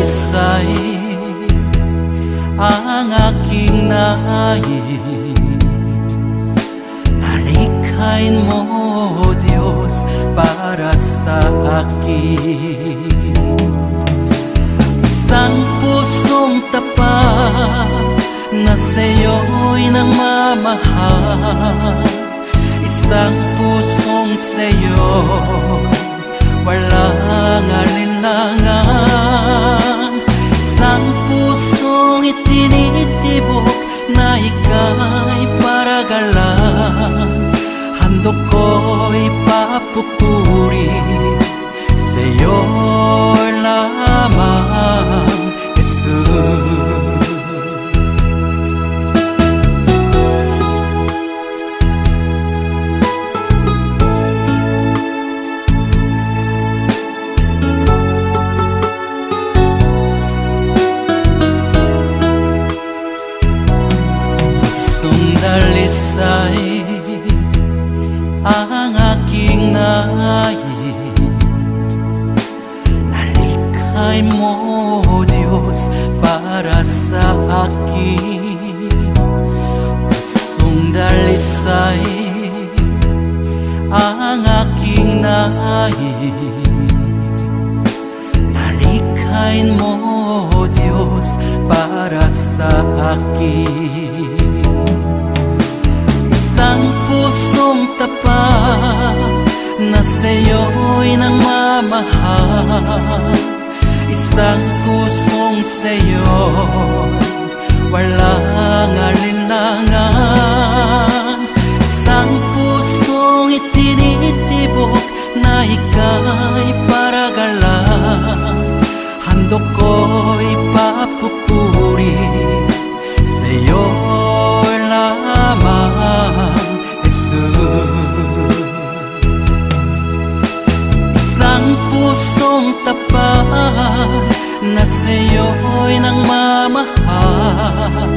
dalisay ang aking nais. Nalikhain mo, Diyos, para sa akin. Isang pusong tapat na sa'yo'y nagmamahal. Isang pusong sa'yo, walang alinlangan. Isang pusong itinitibok na ika'y paragalan. Handog ko'y papupuri sa'yo lamang, Jesus. Dalisay ang aking nais. Nalikhain mo, Diyos, para sa akin. Pusong dalisay ang aking nais. Nalikhain mo, Diyos, para sa akin. Isang pusong tapat na sa'yo'y nagmamahal. Isang pusong sa'yo, walang alinlangan. Isang pusong itinitibok na ika'y paragalan. Handog ko'y papupuri sa'yo lamang, Jesus. Isang pusong tapat na sa'yo'y nagmamahal.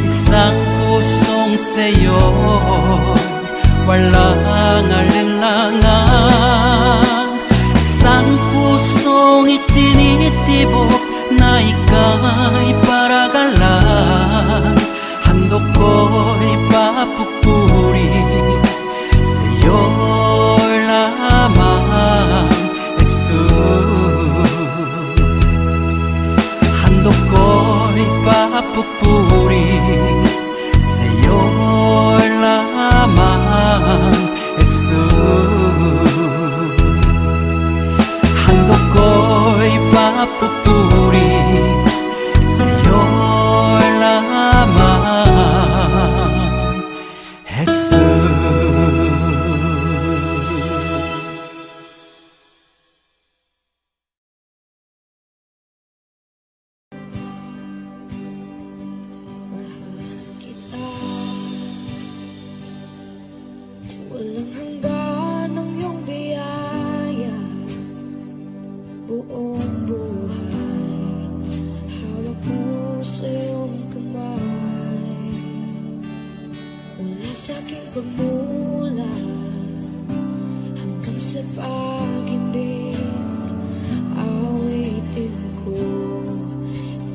Isang pusong sa'yo, walang alinlangan. Isang pusong itinitibok na ika'y paragalan. Handog ko'y papupuri sa'yo lamang, Jesus. Handog ko'y papupuri sa'yo lamang, Jesus. Handog ko'y papupuri sa'yo lamang, Jesus. Mahal kita, walang hanggan ang iyong biyaya. Buong buhay, hawak mo sa iyong kamay. Mula sa aking pagmulat hanggang sa pag-ibig, awitin ko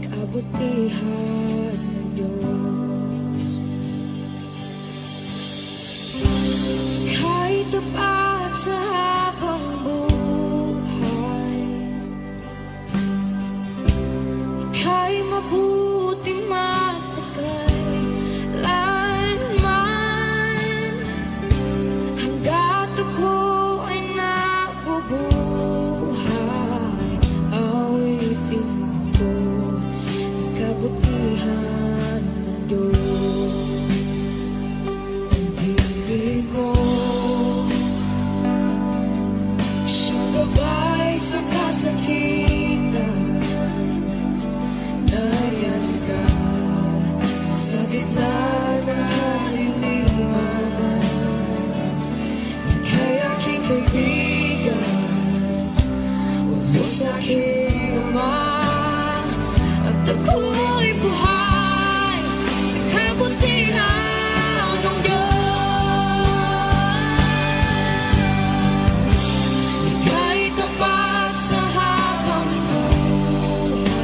kabutihan ng Diyos. Kahit tapat sa habang buhay, ika'y mabuting matagal lanman. Hanggat ako ay nabubuhay, awitin ko ang kabutihan ng Diyos. Ang ibig mo, siyang gabay sa kasakitan. Nariyan ka sa gitna ng kaliliman. Ika'y aking kaibigan, o Diyos aking Ama. At ako'y buhay sa kabutihan ng Diyos. Ika'y tapat sa habang buhay.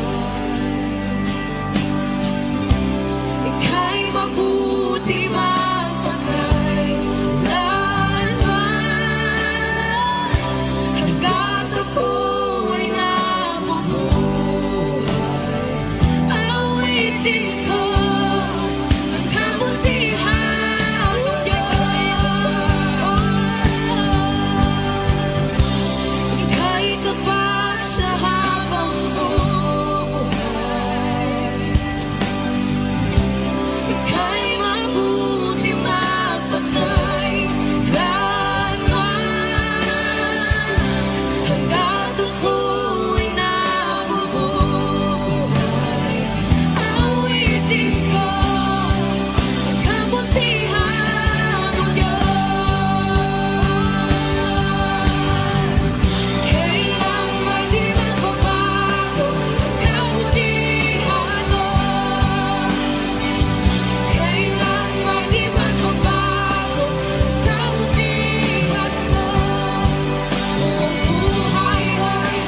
ako'y nabubuhay. Awitin ko ang kabutihan mo, Diyos. Kailan may di magbabago ang kabutihan mo. Kailan may di magbabago ang kabutihan mo. Buong buhay ay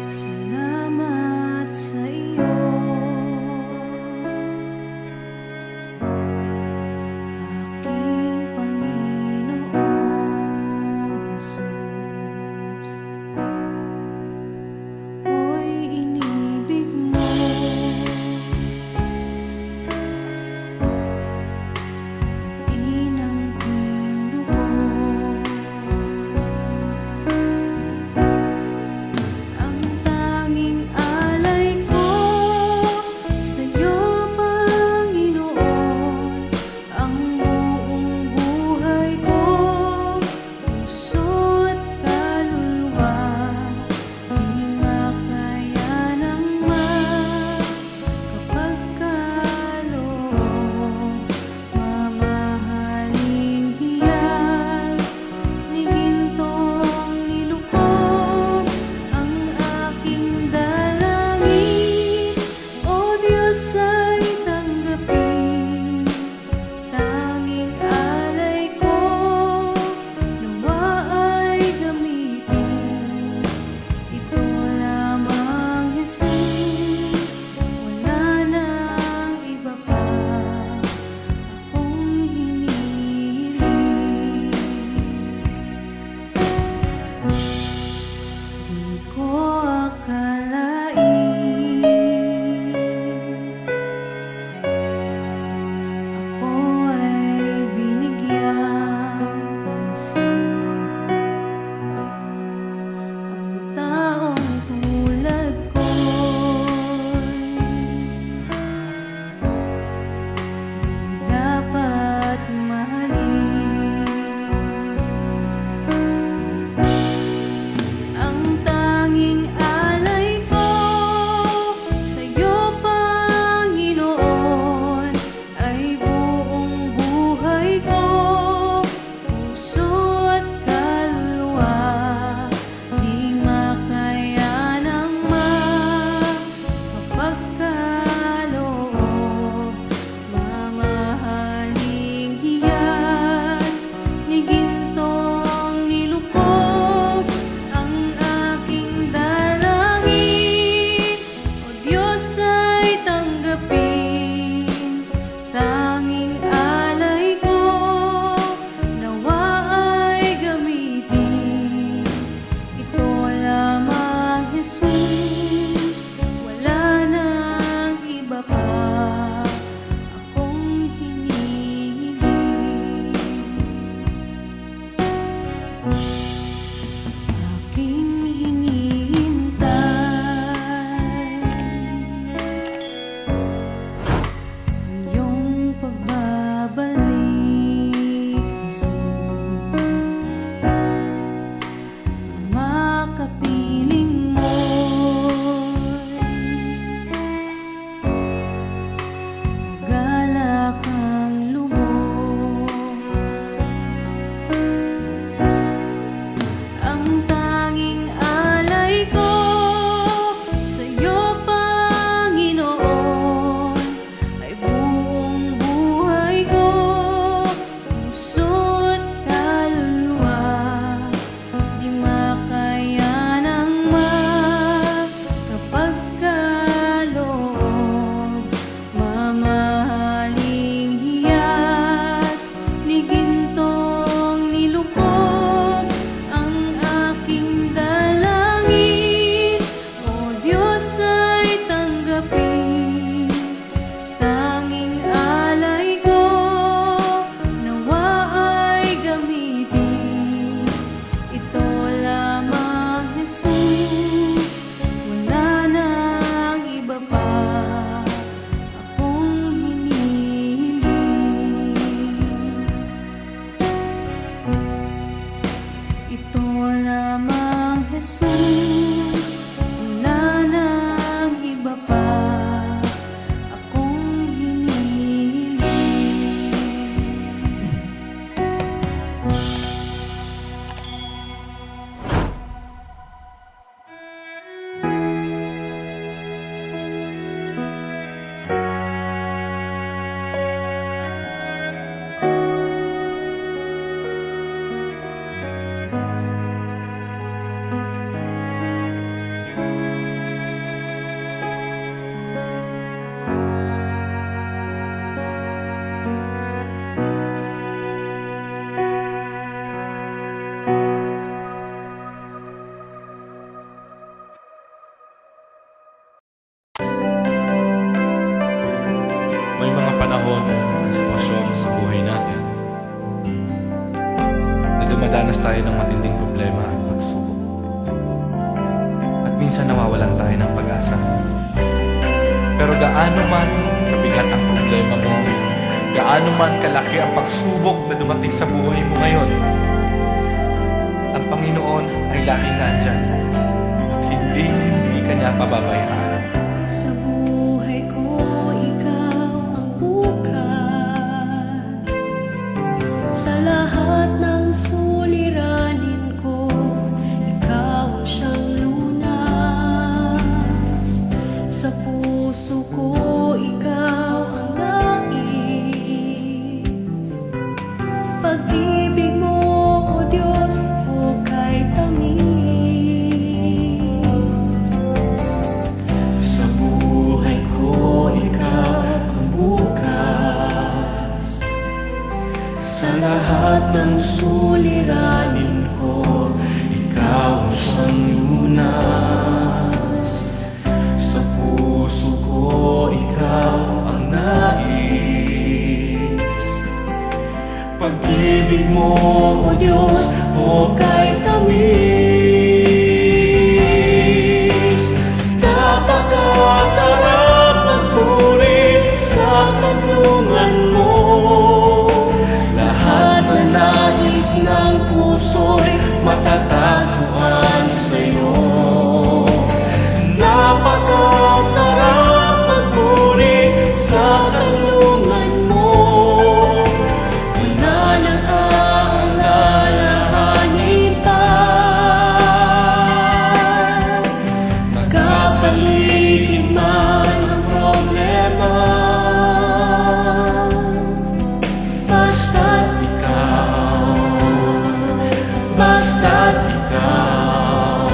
Salamat sa iyo, aking Panginoong Jesus. Ako'y inibig mo, inang tinubo. sa buhay natin na dumadanas tayo ng matinding problema at pagsubok. At minsan nawawalan tayo ng pag-asa. Pero gaano man kabigat ang problema mo, gaano man kalaki ang pagsubok na dumating sa buhay mo ngayon, ang Panginoon ay laging nandyan at hindi ka niya pababayaan. Sa buhay ko, ikaw ang bukas. Sa lahat ng suliranin ko, ikaw ang siyang lunas. Sa puso ko, ikaw ang nais. Pag-ibig mo, O Diyos, hukay tamis. Sa buhay ko, ikaw ang bukas. Sa lahat ng suliranin ko, ikaw ang siyang lunas. Sa puso ko, ikaw ang nais. Pag-ibig mo, O Diyos, hukay tamis. Napakasarap magpuri sa tanungan mo. Lahat na nais ng puso'y matatagpuan sa'yo. Napakasarap magpuri sa tanungan mo. Wala nang aalalahanin pa. Nagkapaligid man ang problema, basta't ikaw, basta't ikaw,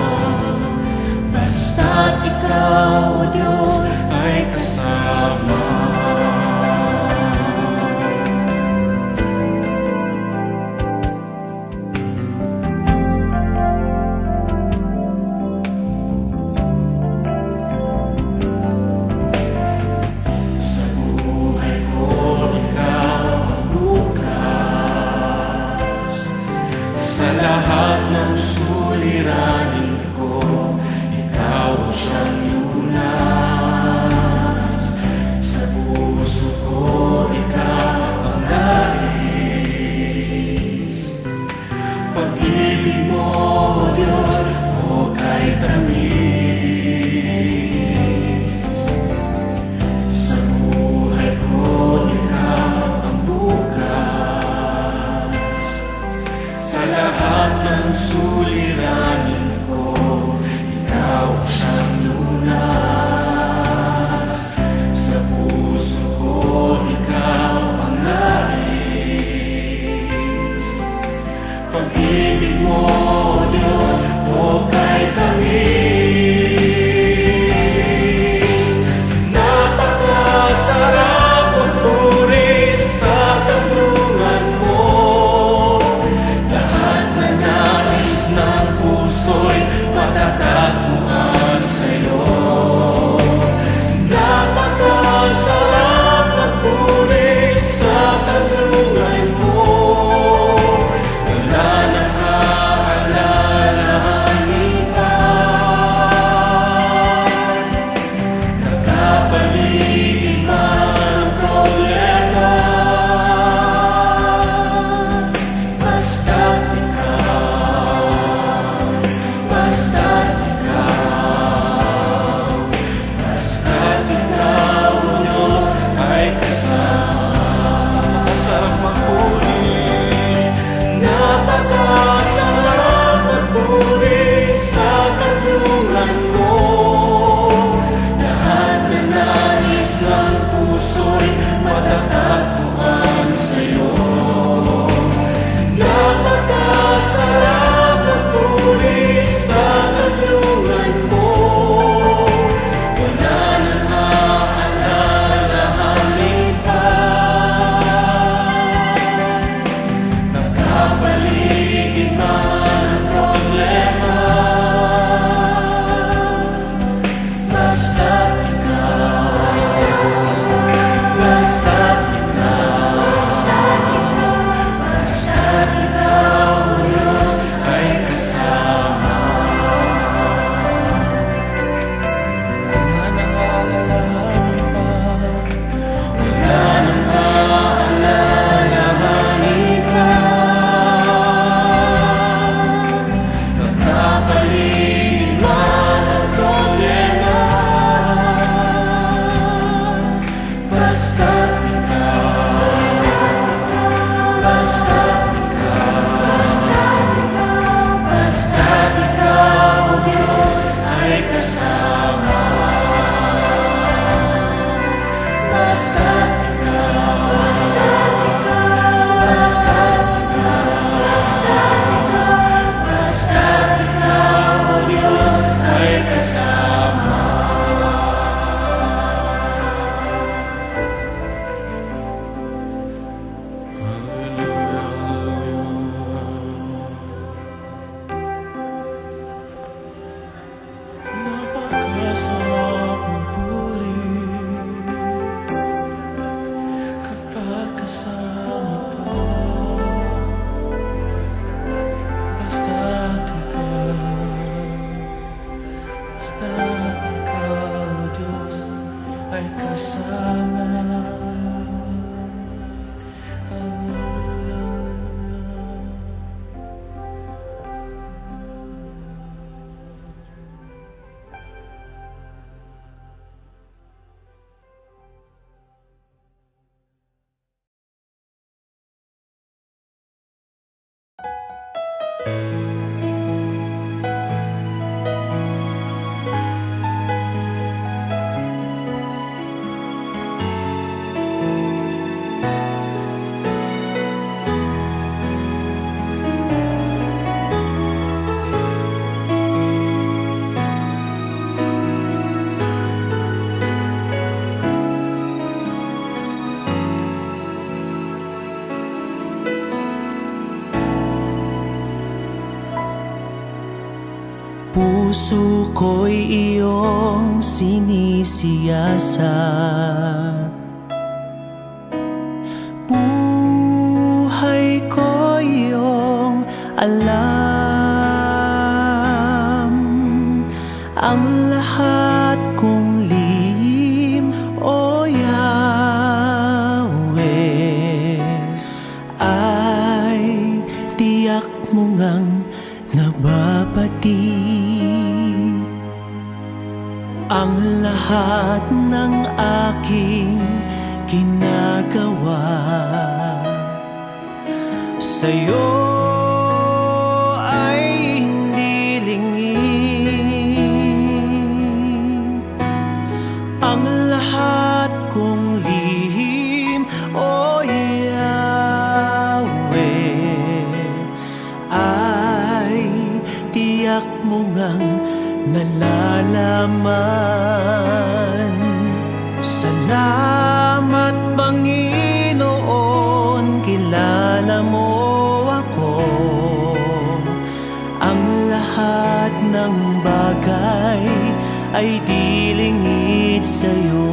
basta't ikaw, O Diyos, ay kasama. Sa buhay ko, ikaw ang bukas. Sa lahat ng suliranin ko, ikaw ang siyang lunas. Sa puso ko, ikaw ang nais. Pag-ibig mo, O Diyos, hukay tamis. Sa buhay ko, ikaw ang bukas. Sa lahat ng suliranin ko, ikaw ang siyang lunas. Sa puso ko, ikaw ang nais. Pag-ibig mo, O Diyos, hukay tamis. Napakasarap magpuri sa tanungan mo. Lahat na nais ng puso'y matatagpuan sa'yo. Napakasarap magpuri sa tanungan mo. Wala nang aalalahanin pa. Nagkapaligid man ang problema, basta't ikaw, basta't ikaw, pasok ng puris kapag kasama ka. Basta't ikaw, O Diyos, ay kasama. Puso ko'y iyong sinisiyasat, buhay ko iyong alam. Ang lahat kong lihim, O Yahweh, ay tiyak mo ngang nababati. Ang lahat ng aking ginagawa sa'yo ay hindi lingid. Ang lahat kong lihim, O Yahweh, ay tiyak mo ngang nalalaman. Salamat, Panginoon, kilala mo ako. Ang lahat ng bagay ay di lingid sa'yo.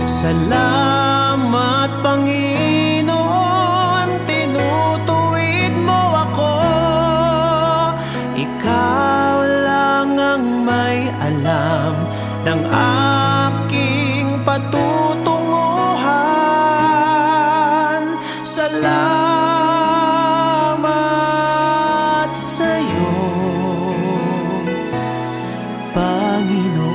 Salamat, Panginoon, tinutuwid mo ako. Ikaw lang ang may alam ng aking patutunguhan. Salamat sa'yo, Panginoon.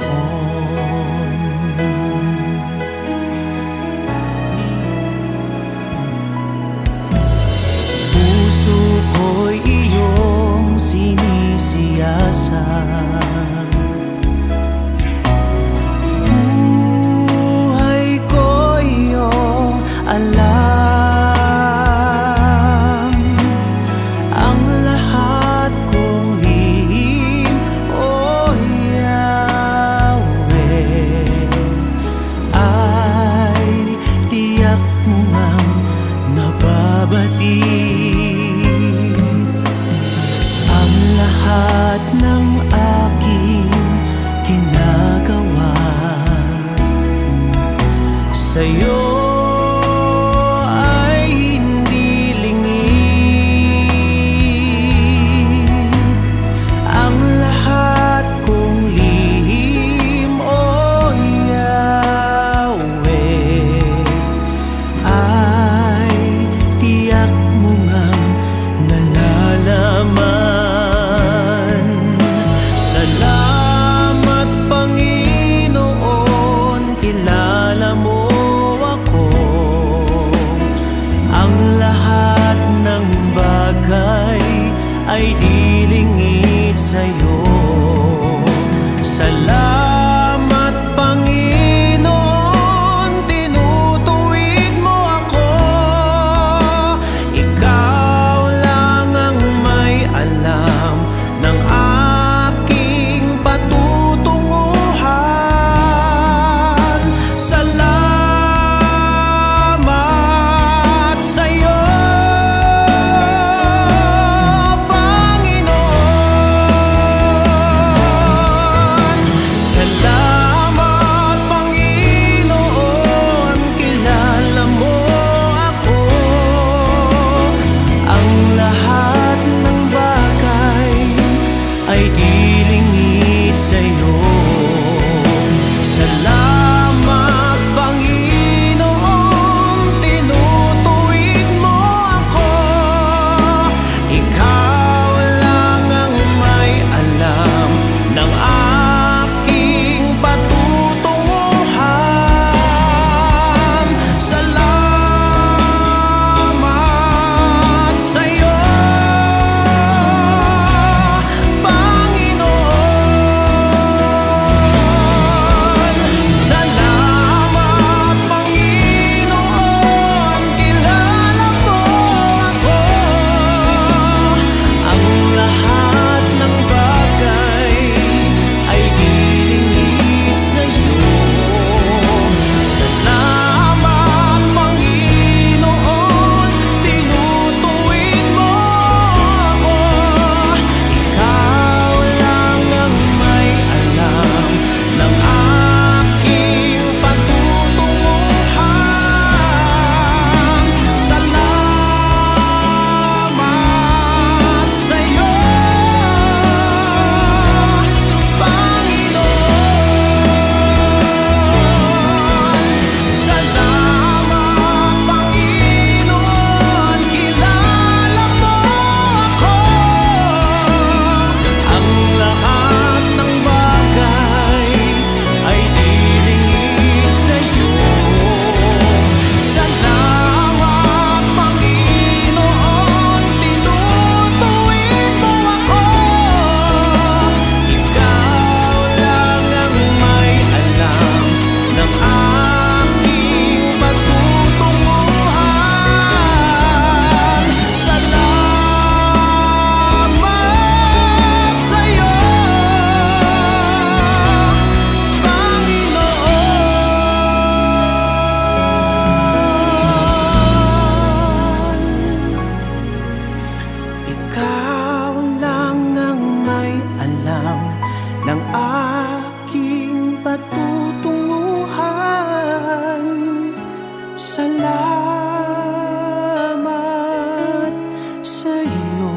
Puso ko'y iyong sinisiyasat, buhay ko iyong alam. Ang lahat kong lihim, O Yahweh, ay tiyak mo ngang nababati. Ang lahat ng aking ginagawa sa'yo ay hindi lingid. Ang lahat kong lihim, O Yahweh, ay tiyak mo ngang nalalaman. ay di lingid sa'yo. Salamat Panginoon, tinutuwid mo ako. Ikaw lang ang may alam ng aking patutunguhan. Salamat sa'yo, ng aking patutunguhan. Salamat sa'yo,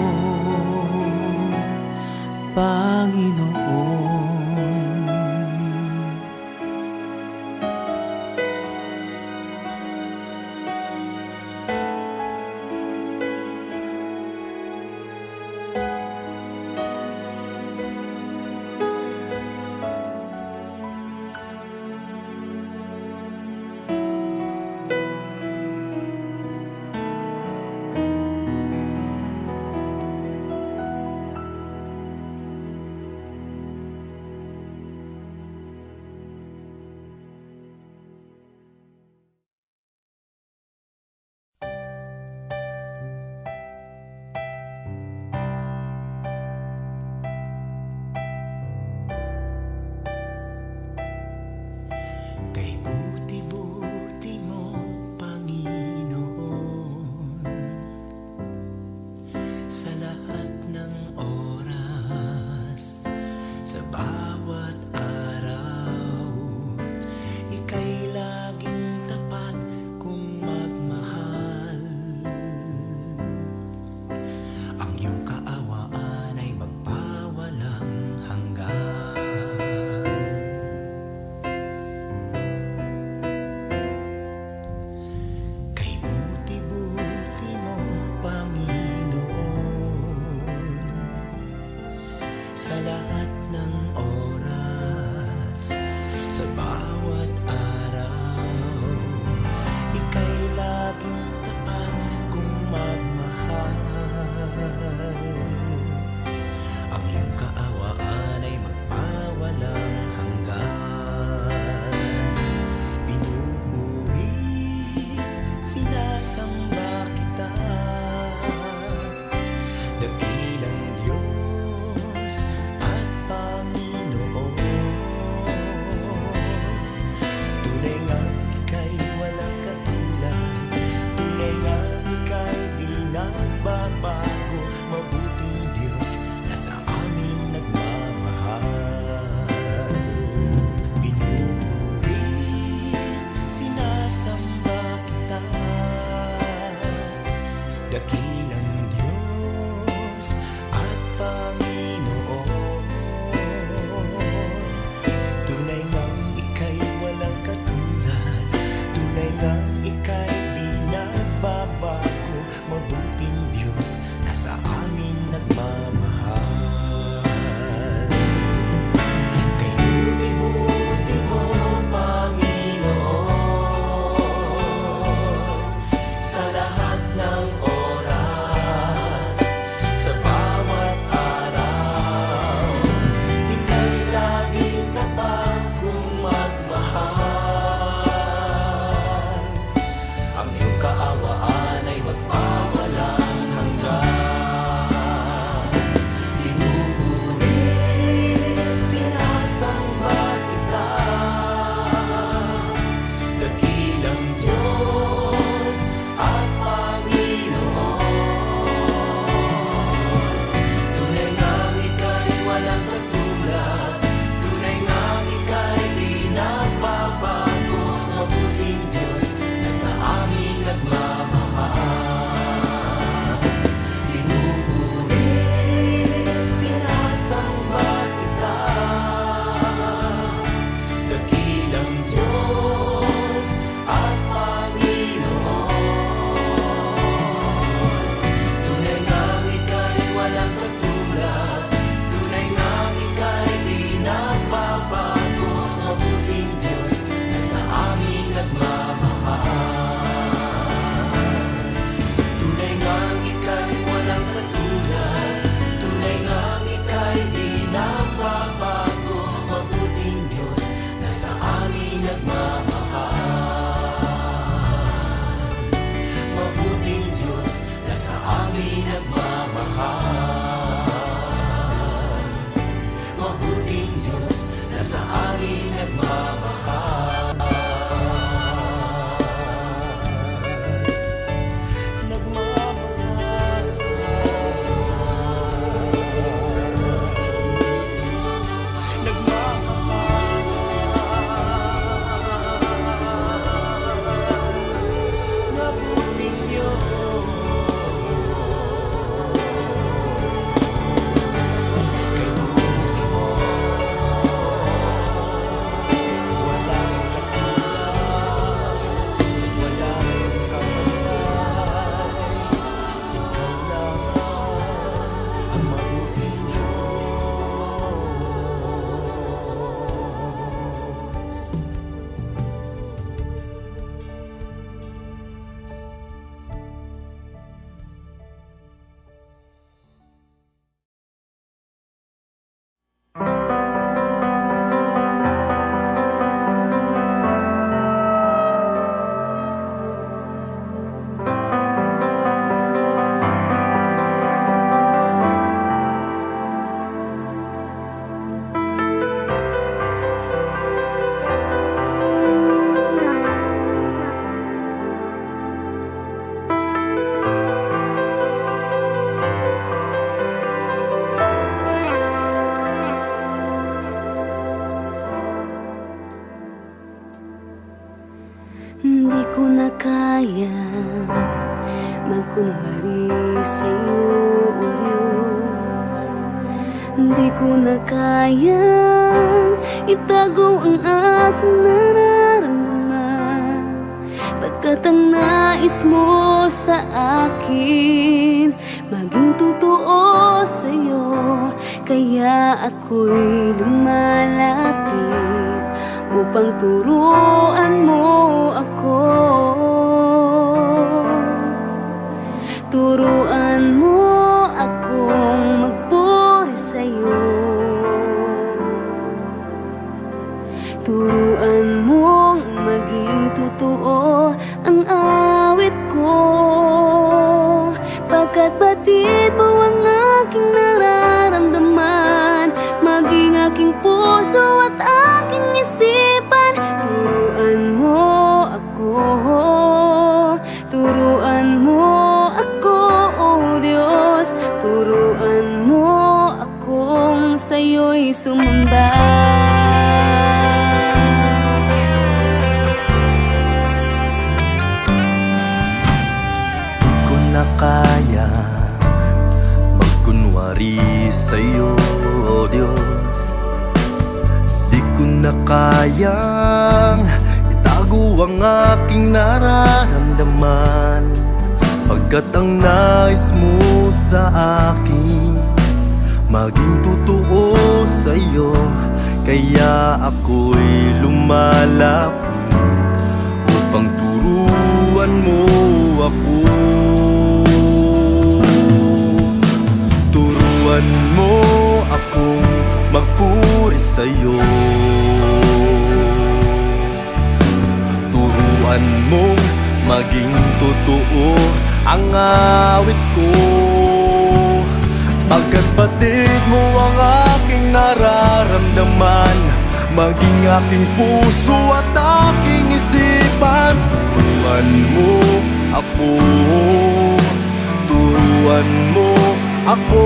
Panginoon. Sa lahat ng oras, sa bawat araw, ika'y laging tapat kung magmahal. Ang iyong kaawaan ay magpawalang hanggan. Pinupuri, sinasamba kita, dakilang Diyos at Panginoon. walang katulad. Tunay ngang ika'y di nagbabago. Mabuting Diyos na sa amin nagmamahal. Pinupuri, sinasamba kita. Dakilang Diyos at Panginoon. Tunay ngang ika'y walang katulad. Tunay ngang ika'y di nagbabago. Mabuting Diyos na sa amin nagmamahal. Tunay ngang ika'y walang katulad. Tunay ngang ika'y di nagbabago. Mabuting Diyos na sa amin nagmamahal. Mabuting Diyos na sa amin nagmamahal. Mabuting Diyos na sa amin nagmamahal. Nagmamahal. Nagmamahal. Mabuting Diyos. Kay buti mo, walang katulad, walang kapantay. Ikaw lang ang mabuting Diyos. Hindi ko na kaya magkunwari sa'yo, O Diyos. Hindi ko na kayang itago ang aking nararamdaman, pagkat ang nais mo sa akin maging totoo sa'yo. Kaya ako'y lumalapit upang turuan mo ako. Turuan mo akong magpuri sa'yo. Turuan mong maging totoo ang awit ko, pagkat batid mo ang aking nararamdaman, maging aking puso at aking isipan. Turuan mo ako, turuan mo ako, O Diyos. Turuan mo akong sa'yo'y sumamba. Di ko na kaya magkunwari sa'yo, O Diyos. Di ko na kayang itago ang aking nararamdaman, pagkat ang nais mo sa akin maging totoo sa'yo. Kaya ako'y lumalapit upang turuan mo ako. Turuan mo akong magpuri sa'yo. Turuan mong maging totoo ang awit ko, pagkat batid mo ang aking nararamdaman, maging aking puso at aking isipan. Turuan mo ako, turuan mo ako,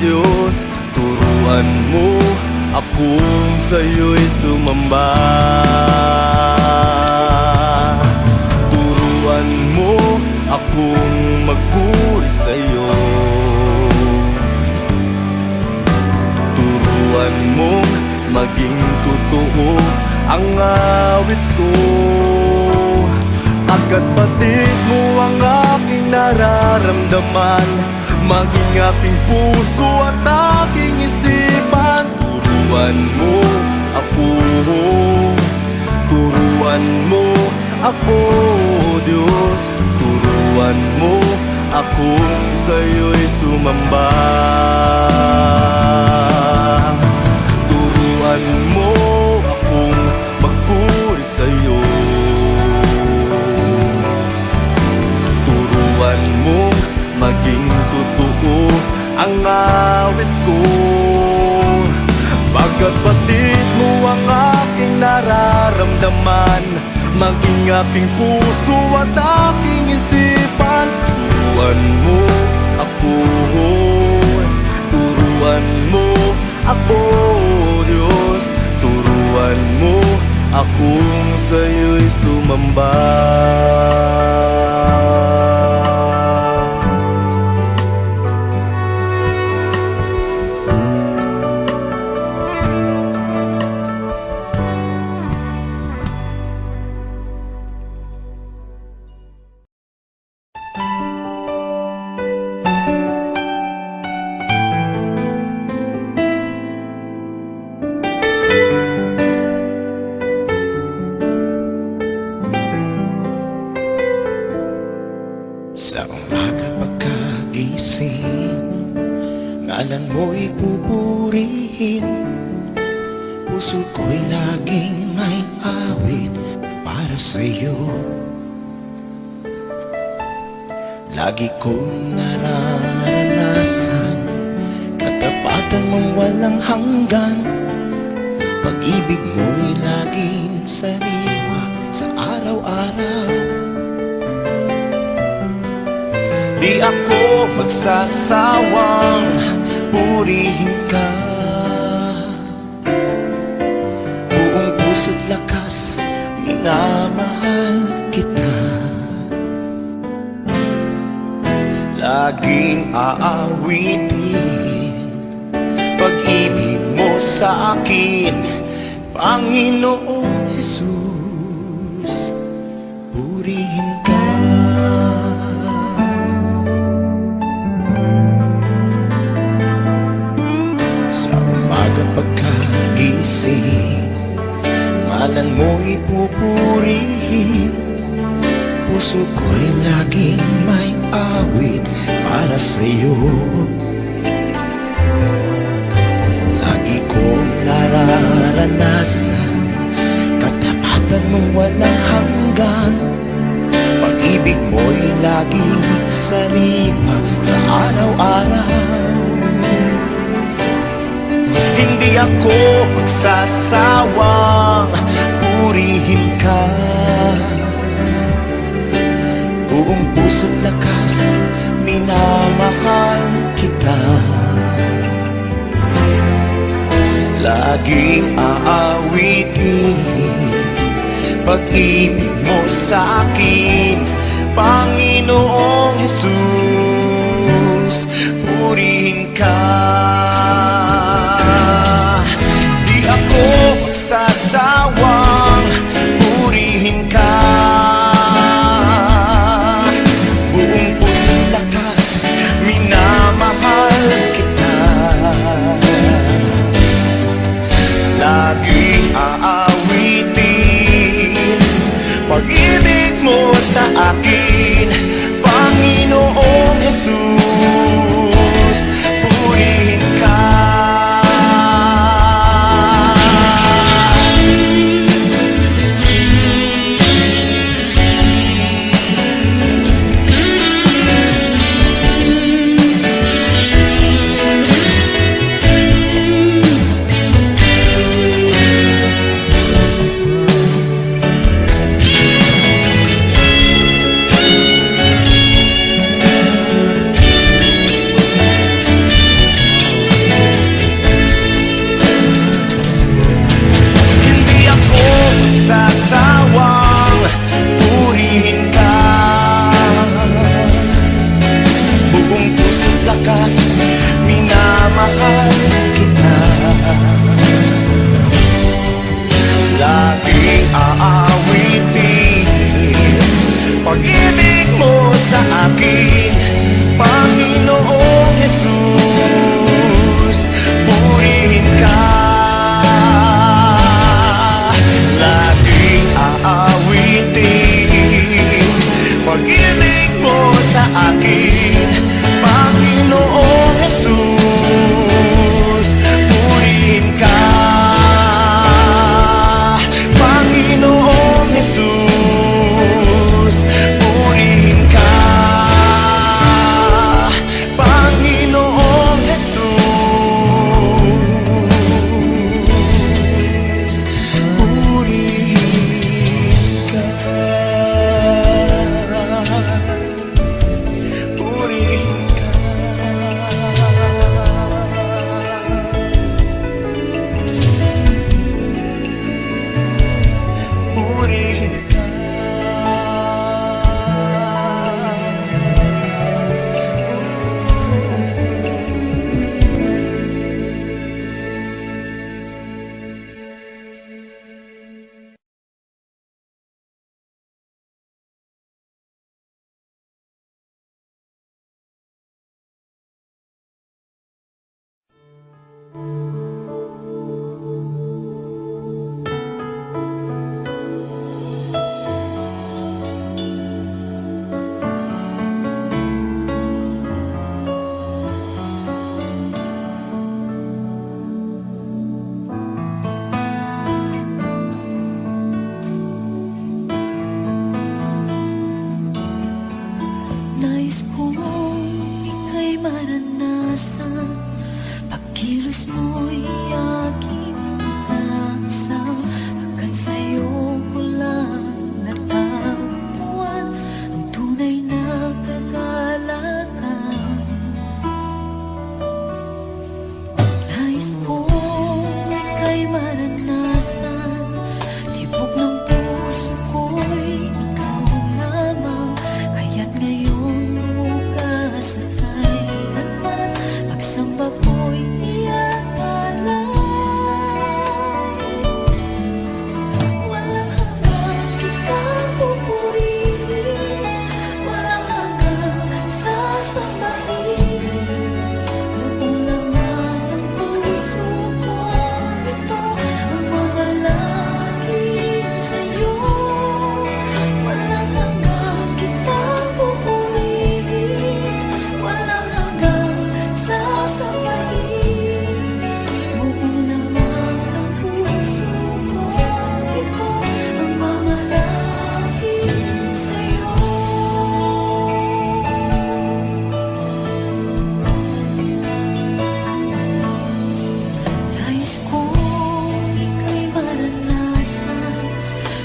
Diyos. Turuan akong sa'yo'y sumamba. Turuan mo akong magpuri sa'yo. Turuan mong maging totoo ang awit ko. Pagkat batid mo ang aking nararamdaman, maging aking puso at aking isipan. Turuan mo ako, turuan mo ako, Diyos. Turuan mo akong sa'yo'y sumamba. Turuan mo akong magpuri sa'yo. Turuan mong maging totoo ang awit ko. Pagkat batid mo ang aking nararamdaman, maging aking puso at aking isipan. Turuan mo ako, turuan mo ako, Diyos. Turuan mo akong sa'yo'y sumamba. Sa umaga pagkagising, ngalan mo'y pupurihin. Puso ko'y laging may awit para sa'yo. Lagi kong nararanasan katapatan mong walang hanggan. Pag-ibig mo'y laging sariwa sa araw-araw. Di ako magsasawang purihin ka. Buong puso't lakas, minamahal kita. Laging aawitin pag-ibig mo sa akin, Panginoong Jesus. Purihin ka. Pagkagising, ngalan mo'y pupurihin. Puso ko'y laging may awit para sa'yo. Lagi kong nararanasan katapatan mong walang hanggan. Pag-ibig mo'y laging sariwa sa araw-araw. Hindi ako magsasawang purihin ka. Buong puso't lakas, minamahal kita. Laging aawitin pag-ibig mo sa akin, Panginoong Jesus. Purihin ka. Ako magsasawang purihin ka. Buong puso't lakas, minamahal kita. Laging aawitin pag-ibig mo sa akin, Panginoong Jesus. Purihin ka. Nais kong ika'y maranasan,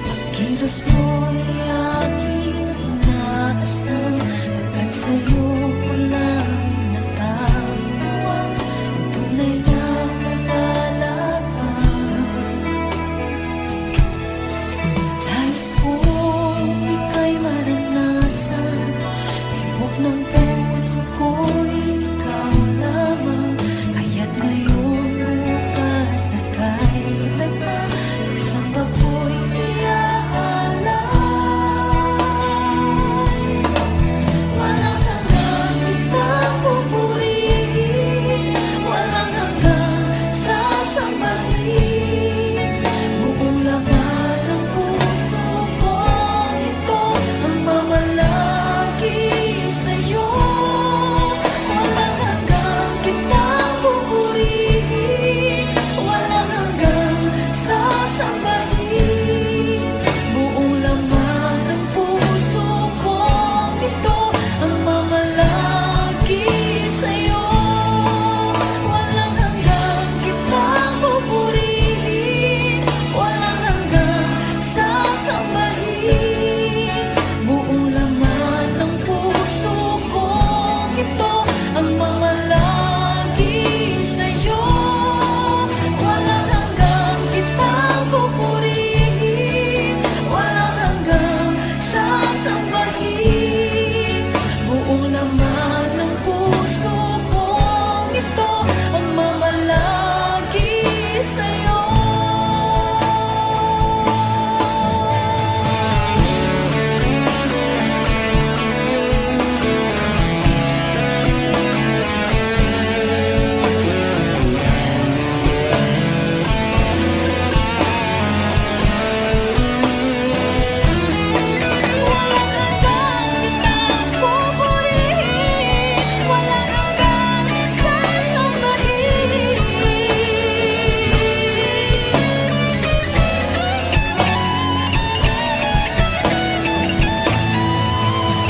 pagkilos mo'y aking inaasam, pagkat sa'yo ko lang natagpuan ang tunay na kagalakan. Nais kong ika'y maranasan, tibok ng puso ko'y ikaw lamang, kaya't ngayon, bukas at kailanman, pagsamba ko'y iaalay. Walang hanggang kitang pupurihin, walang hanggang sasambahin, buong laman ng puso kong ito ang mamalagi sa'yo. Walang hanggang kitang pupurihin, walang hanggang sasambahin, buong laman ng puso kong ito ang mamalagi sa'yo. Walang hanggang kitang pupurihin, walang hanggang sasambahin, buong laman ng puso kong ito ang mamalagi sa'yo. Walang hanggang kitang pupurihin, walang hanggang sasambahin, buong laman ng puso kong ito ang mamalagi sa'yo. Walang hanggang kitang pupurihin, walang hanggang sasambahin,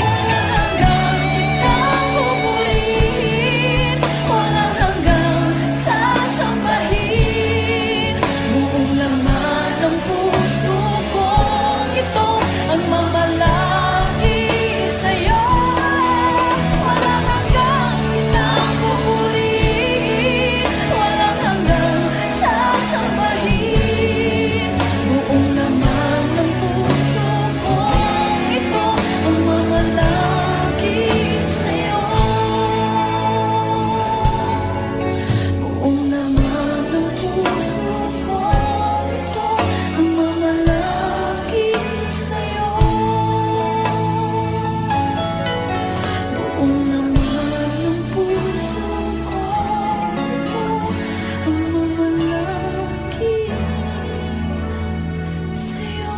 walang hanggang kitang pupurihin, walang hanggang sasambahin, buong laman ng puso kong ito ang mamalagi sa'yo. Walang hanggang kitang pupurihin, walang hanggang sasambahin, buong laman ng puso kong ito ang mamalagi sa'yo. Buong laman ng puso kong ito ang mamalagi sa'yo. Buong laman ng puso kong ito ang mamalagi sa'yo.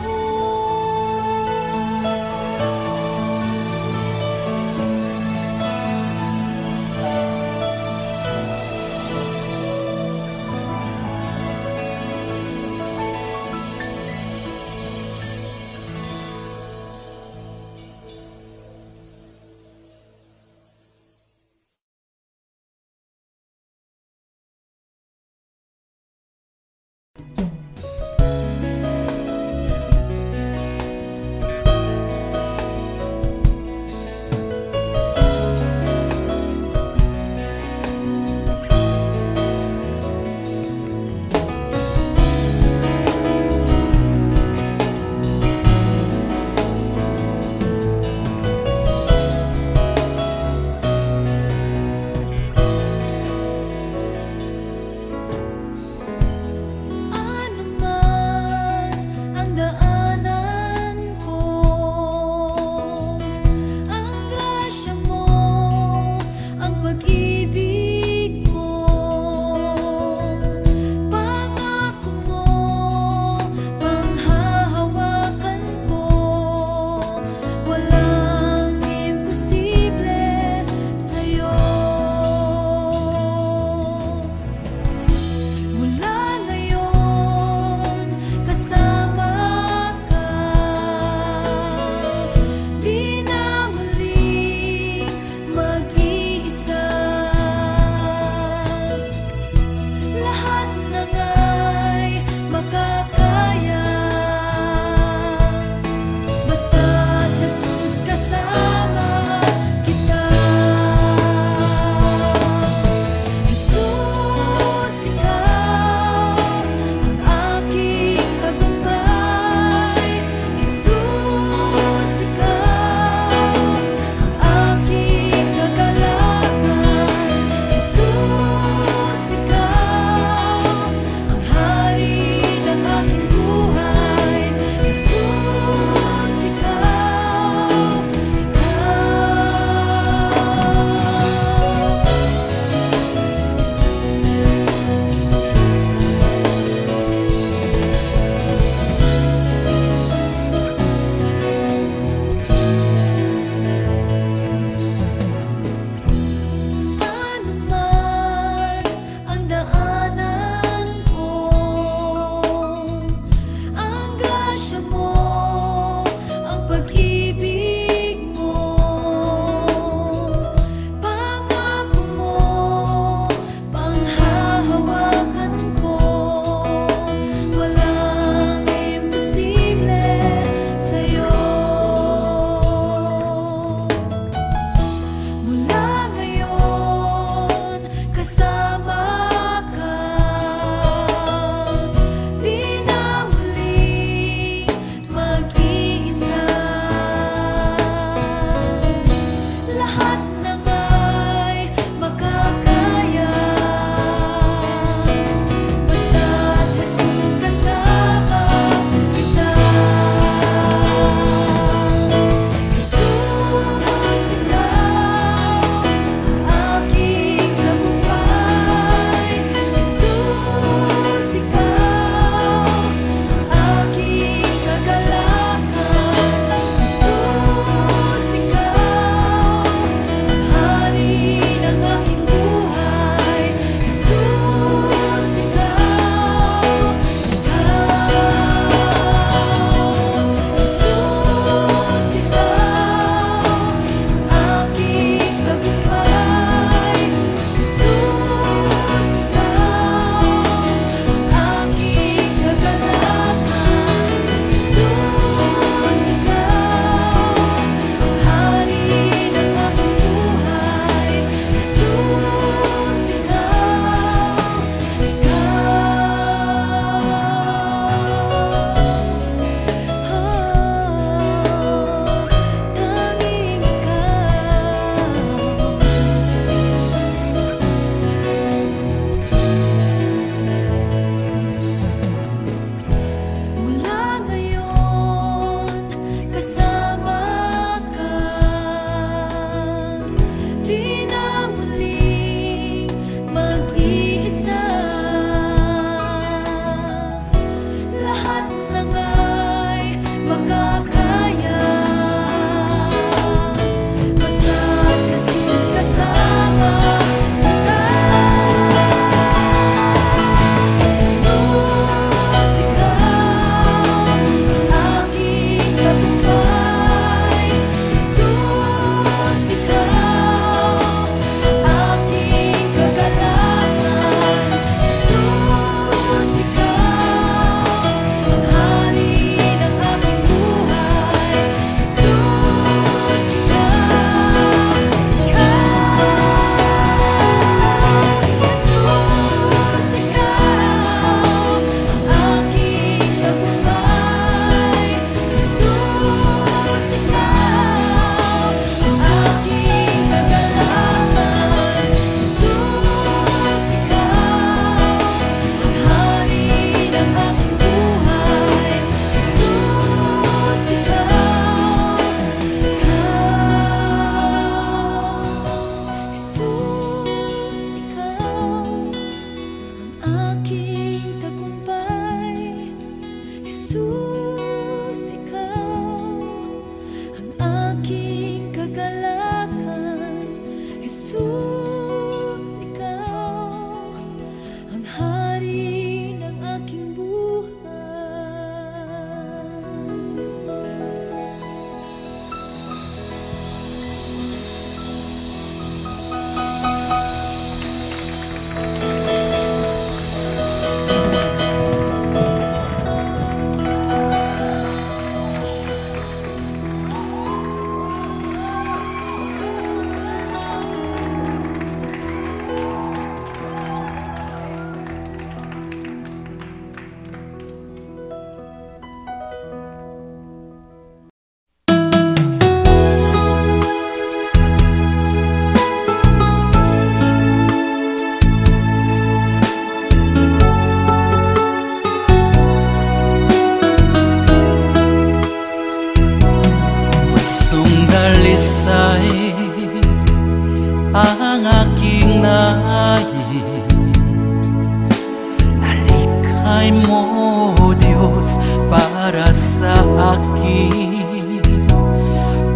Nalikhay mo, Diyos, para sa akin.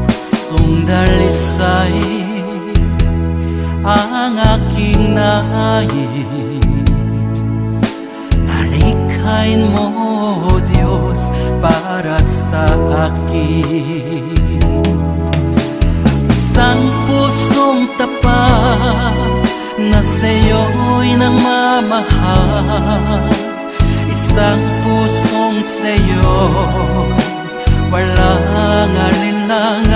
Pusong dalisay ang aking nais. Nalikhain mo, Diyos, para sa akin. Isang pusong tapat na sa'yo'y nangmamahal. Isang pusong sa'yo'y walang alinlangan.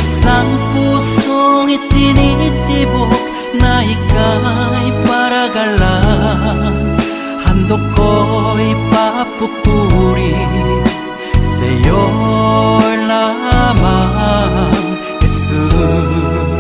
Isang pusong itinitibok na ika'y paragalan. Handog ko'y papupuri sa'yo lamang, Jesus.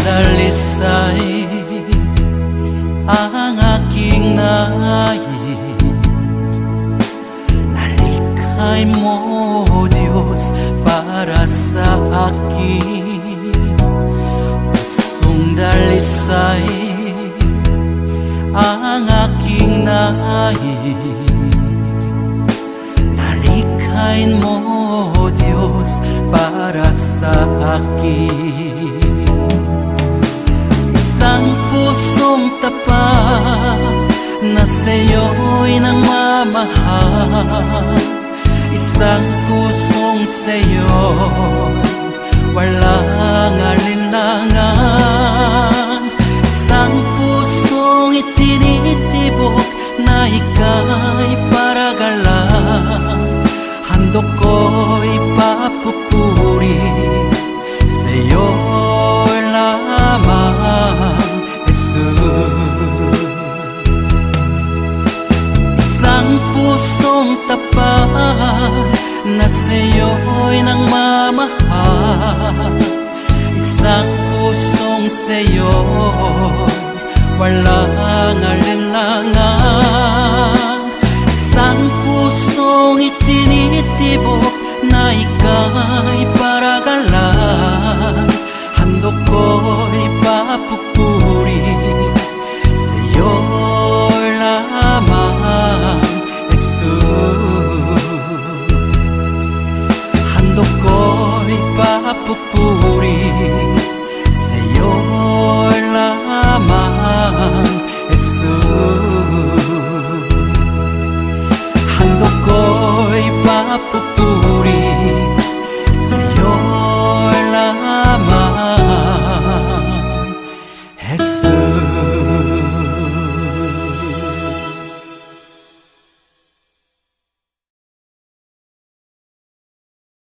Dalisay ang aking nais. Nalikhay mo, Diyos, para sa akin. Pusong dalisay ang aking nais. Nalikhain mo, Diyos, para sa akin. Isang pusong tapat na sa'yo'y nangmamahal. Isang pusong sa'yo'y walang alinlangan. Isang pusong itinitibok na ika'y paragalan. Handog ko'y papupuri sa'yo lamang, Jesus. Isang pusong tapat na sa'yo'y nangmamahal. Isang pusong sa'yo'y